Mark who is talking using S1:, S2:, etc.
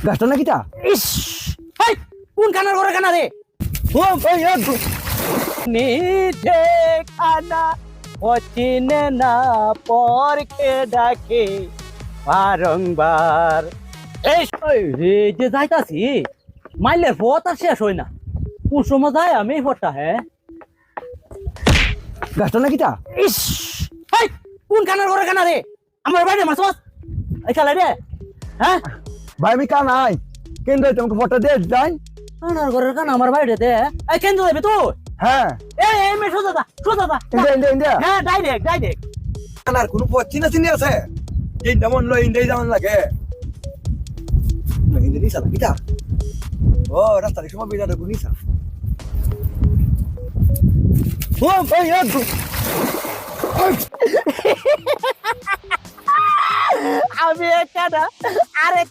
S1: গাছটা নাকি তা
S2: ইস হাই কোন খানার ঘরে খানা রে
S1: ও ভাই
S2: নিঠে খানা অচিনে না পরকে ডাকে বারংবার এই রে যে যাইতাছি মাইলের পথ আর শেষ হয় না কোন সময় যায় আমি এই পথটা হ্যাঁ
S1: গাছটা নাকি তা
S2: ইস হাই কোন খানার ঘরে খানা রে আমার বাইরে মাসবাস এই খালা রে হ্যাঁ
S1: ভাই আমি কান আই কেন রে তোমাকে ফটো দে যাই
S2: খানার ঘরের খানা আমার বাইরে দে এই কেন যাবি তুই
S1: হ্যাঁ
S2: এই মে সোজা দা
S1: ইন্ডিয়া
S2: হ্যাঁ ডাইরেক্ট
S1: কানার কোনো পচ্চিনা চিনি আছে ইন্ডিয়া মন লো ইন্ডিয়া যেমন লাগে ইন্ডিয়া দিছা নাকি তা ও রাস্তার সময় বিরাট গুনিসা ও ভাই
S2: আমি একটা আরে